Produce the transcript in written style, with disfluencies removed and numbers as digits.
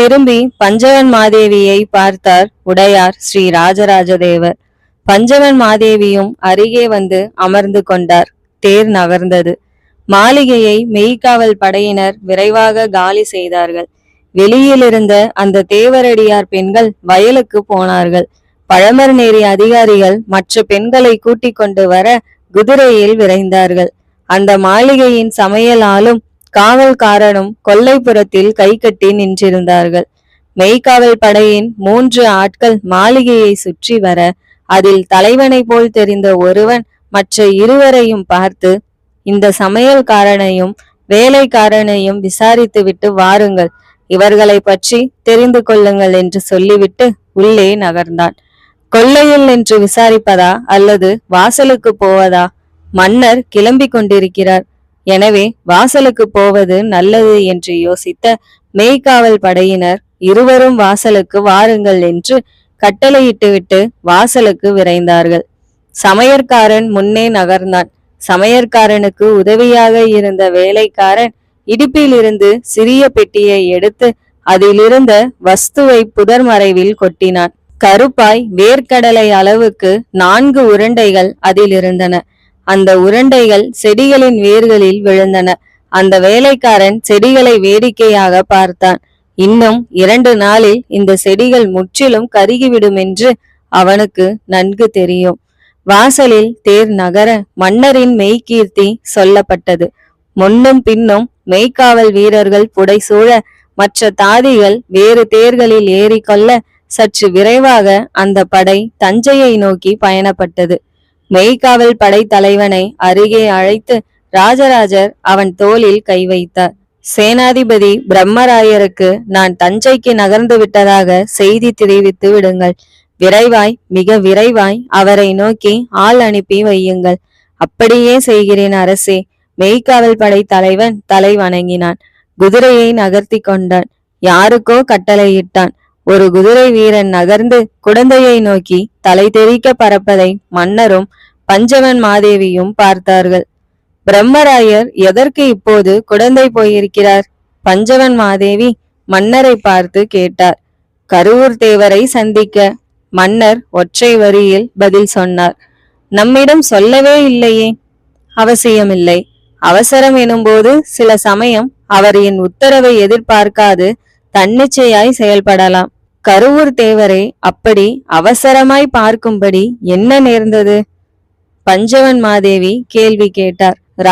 திரும்பி பஞ்சவன் மாதேவியை பார்த்தார் உடையார் ஸ்ரீ ராஜராஜ தேவர். பஞ்சவன் மாதேவியும் அருகே வந்து அமர்ந்து கொண்டார். தேர் நகர்ந்தது. மாளிகையை மெய்காவல் படையினர் விரைவாக காலி செய்தார்கள். வெளியிலிருந்த அந்த தேவரடியார் பெண்கள் வயலுக்கு போனார்கள். பழமர் நேரி அதிகாரிகள் மற்ற பெண்களை கூட்டிக் கொண்டு வர குதிரையில் விரைந்தார்கள். அந்த மாளிகையின் சமையலாலும் காவல்காரனும் கொல்லைப்புறத்தில் கை கட்டி நின்றிருந்தார்கள். மெய்காவல் படையின் 3 ஆட்கள் மாளிகையை சுற்றி வர அதில் தலைவனை போல் தெரிந்த ஒருவன் மற்ற இருவரையும் பார்த்து, இந்த சமையல்காரனையும் வேலைக்காரனையும் விசாரித்துவிட்டு வாருங்கள், இவர்களை பற்றி தெரிந்து கொள்ளுங்கள் என்று சொல்லிவிட்டு உள்ளே நகர்ந்தான். கொல்லையில் நின்று விசாரிப்பதா அல்லது வாசலுக்கு போவதா? மன்னர் கிளம்பி கொண்டிருக்கிறார், எனவே வாசலுக்கு போவது நல்லது என்று யோசித்த மெய்காவல் படையினர் இருவரும் வாசலுக்கு வாருங்கள் என்று கட்டளையிட்டுவிட்டு வாசலுக்கு விரைந்தார்கள். சமையற்காரன் முன்னே நகர்ந்தான். சமையற்காரனுக்கு உதவியாக இருந்த வேலைக்காரன் இடுப்பில் இருந்து சிறிய பெட்டியை எடுத்து அதிலிருந்த வஸ்துவை புதர் மறைவில் கொட்டினான். கருப்பாய் வேர்க்கடலை அளவுக்கு 4 உருண்டைகள் அதில் இருந்தன. அந்த உருண்டைகள் செடிகளின் வேர்களில் விழுந்தன. அந்த வேலைக்காரன் செடிகளை வேடிக்கையாக பார்த்தான். இன்னும் 2 நாளில் இந்த செடிகள் முற்றிலும் கருகிவிடும் என்று அவனுக்கு நன்கு தெரியும். வாசலில் தேர் நகர மன்னரின் மெய்கீர்த்தி சொல்லப்பட்டது. முன்னும் பின்னும் மெய்காவல் வீரர்கள் புடைசூழ மற்ற தாதிகள் வேறு தேர்களில் ஏறிக்கொள்ள சற்று விரைவாக அந்த படை தஞ்சையை நோக்கி பயணப்பட்டது. மெய்காவல் படை தலைவனை அருகே அழைத்து ராஜராஜர் அவன் தோளில் கை வைத்தார். சேனாதிபதி பிரம்மராயருக்கு நான் தஞ்சைக்கு நகர்ந்து விட்டதாக செய்தி தெரிவித்து விடுங்கள். விரைவாய், மிக விரைவாய் அவரை நோக்கி ஆள் அனுப்பி வையுங்கள். அப்படியே செய்கிறேன் அரசே. மெய்காவல் படை தலைவன் தலை வணங்கினான். குதிரையை நகர்த்தி கொண்டான். யாருக்கோ கட்டளையிட்டான். ஒரு குதிரை வீரன் நகர்ந்து குடந்தையை நோக்கி தலை தெறிக்க பறப்பதை மன்னரும் பஞ்சவன் மாதேவியும் பார்த்தார்கள். பிரம்மராயர் எதற்கு இப்போது குடந்தை போயிருக்கிறார்? பஞ்சவன் மாதேவி மன்னரை பார்த்து கேட்டார். கருவூர் தேவரை சந்திக்க. மன்னர் ஒற்றை வரியில் பதில் சொன்னார். நம்மிடம் சொல்லவே இல்லையே. அவசியமில்லை. அவசரம் எனும்போது சில சமயம் அவர் என் உத்தரவை எதிர்பார்க்காது தன்னிச்சையாய் செயல்படலாம். கருவூர் தேவரை அப்படி அவசரமாய் பார்க்கும்படி என்ன நேர்ந்தது? பஞ்சவன் மாதேவி கேள்வி கேட்டார்.